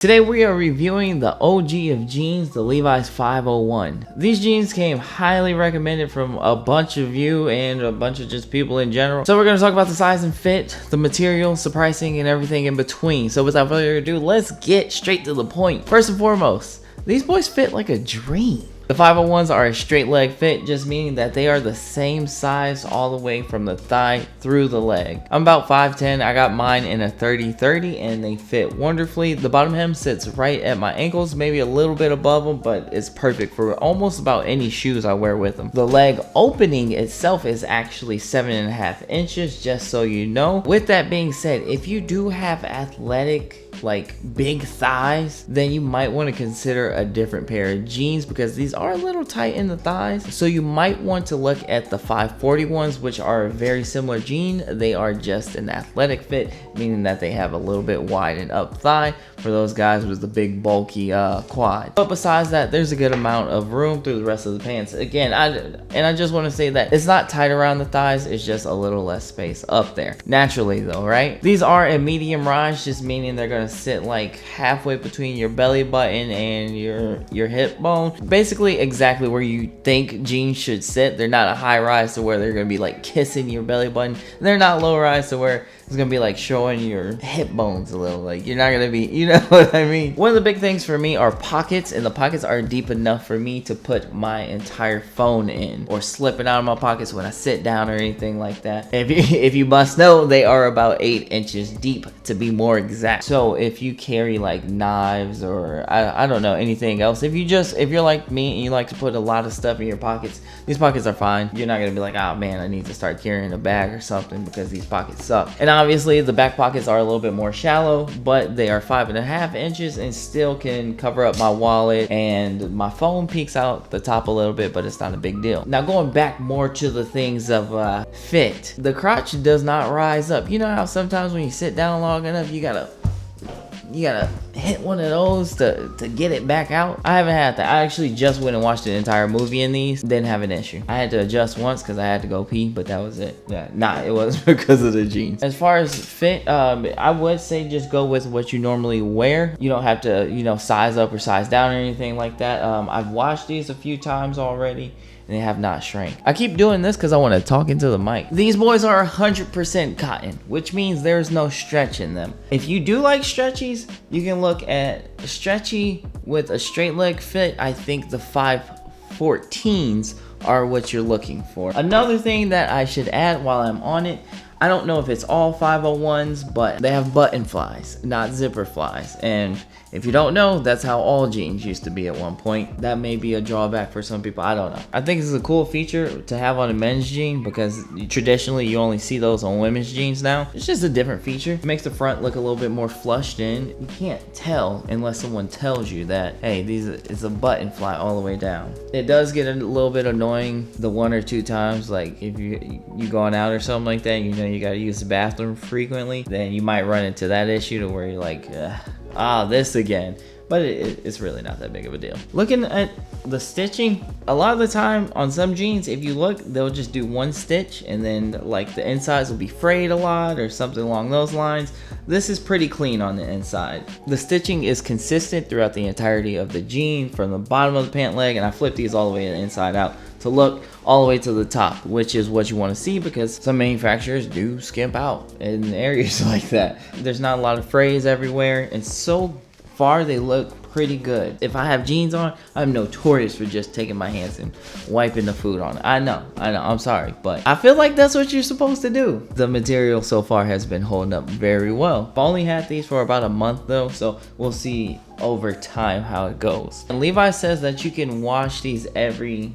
Today we are reviewing the OG of jeans, the Levi's 501. These jeans came highly recommended from a bunch of you and a bunch of just people in general. So we're going to talk about the size and fit, the materials, the pricing, and everything in between. So without further ado, let's get straight to the point. First and foremost, these boys fit like a dream. The 501s are a straight leg fit, just meaning that they are the same size all the way from the thigh through the leg. I'm about 5'10", I got mine in a 30-30 and they fit wonderfully. The bottom hem sits right at my ankles, maybe a little bit above them, but it's perfect for almost about any shoes I wear with them. The leg opening itself is actually 7.5 inches, just so you know. With that being said, if you do have athletic, like big thighs, then you might want to consider a different pair of jeans because these are a little tight in the thighs. So you might want to look at the 540 ones, which are a very similar jean. They are just an athletic fit, meaning that they have a little bit widened up thigh for those guys with the big bulky quad. But besides that, there's a good amount of room through the rest of the pants. Again, I just want to say that it's not tight around the thighs, it's just a little less space up there. Naturally though, right? These are a medium rise, just meaning they're gonna sit like halfway between your belly button and your hip bone. Basically exactly where you think jeans should sit. They're not a high rise to where they're gonna be like kissing your belly button. They're not low rise to where it's gonna be like showing your hip bones a little. Like you're not gonna be, you know what I mean? One of the big things for me are pockets, and the pockets are deep enough for me to put my entire phone in or slip it out of my pockets when I sit down or anything like that. If you must know, they are about 8 inches deep to be more exact. So if you carry like knives or I don't know, anything else, if you're like me and you like to put a lot of stuff in your pockets, these pockets are fine. You're not gonna be like, oh man, I need to start carrying a bag or something because these pockets suck. And obviously the back pockets are a little bit more shallow, but they are 5.5 inches and still can cover up my wallet, and my phone peeks out the top a little bit, but it's not a big deal. Now going back more to the things of fit, the crotch does not rise up. You know how sometimes when you sit down long enough, you gotta hit one of those to get it back out? I haven't had that. I actually just went and watched an entire movie in these. Didn't have an issue. I had to adjust once because I had to go pee, but that was it. Yeah, it was because of the jeans. As far as fit, I would say just go with what you normally wear. You don't have to, size up or size down or anything like that. I've washed these a few times already, and they have not shrank. I keep doing this because I want to talk into the mic. These boys are 100% cotton, which means there's no stretch in them. If you do like stretchies, you can look at stretchy with a straight leg fit. I think the 514s are what you're looking for. Another thing that I should add while I'm on it, I don't know if it's all 501s, but they have button flies, not zipper flies. And if you don't know, that's how all jeans used to be at one point. That may be a drawback for some people, I don't know. I think this is a cool feature to have on a men's jean because traditionally you only see those on women's jeans now. It's just a different feature. It makes the front look a little bit more flushed in. You can't tell unless someone tells you that, hey, it's a button fly all the way down. It does get a little bit annoying the one or two times, like if you going out or something like that, you gotta use the bathroom frequently, then you might run into that issue to where you're like, this again. But it's really not that big of a deal. Looking at the stitching, a lot of the time on some jeans, if you look, they'll just do one stitch and then like the insides will be frayed a lot or something along those lines. This is pretty clean on the inside. The stitching is consistent throughout the entirety of the jean from the bottom of the pant leg, and I flip these all the way inside out to look all the way to the top, which is what you want to see because some manufacturers do skimp out in areas like that. There's not a lot of frays everywhere, and so far they look pretty good. If I have jeans on, I'm notorious for just taking my hands and wiping the food on it. I know, I'm sorry, but I feel like that's what you're supposed to do. The material so far has been holding up very well. I've only had these for about a month though, so we'll see over time how it goes. And Levi says that you can wash these every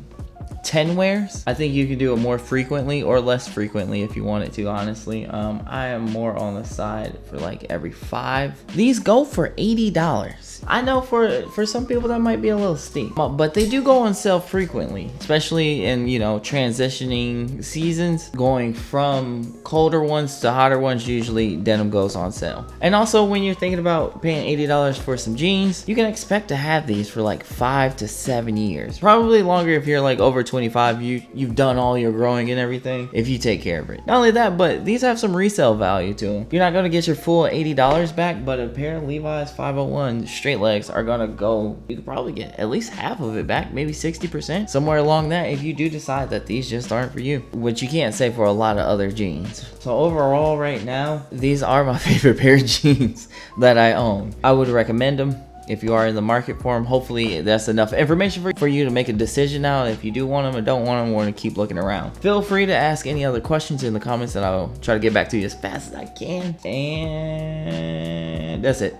10 wears. I think you can do it more frequently or less frequently if you wanted to, honestly. I am more on the side for like every 5. These go for $80. I know for some people that might be a little steep, but they do go on sale frequently, especially in, you know, transitioning seasons, going from colder ones to hotter ones. Usually denim goes on sale. And also, when you're thinking about paying $80 for some jeans, you can expect to have these for like 5 to 7 years, probably longer if you're like over 25. You've done all your growing and everything, if you take care of it. Not only that, but these have some resale value to them. You're not going to get your full $80 back, but a pair of Levi's 501 straight legs are going to go, you could probably get at least half of it back, maybe 60%, somewhere along that, if you do decide that these just aren't for you, which you can't say for a lot of other jeans. So overall, right now, these are my favorite pair of jeans that I own. I would recommend them if you are in the market for them. Hopefully that's enough information for you to make a decision now if you do want them or don't want them, or to keep looking around. Feel free to ask any other questions in the comments, and I'll try to get back to you as fast as I can. And that's it.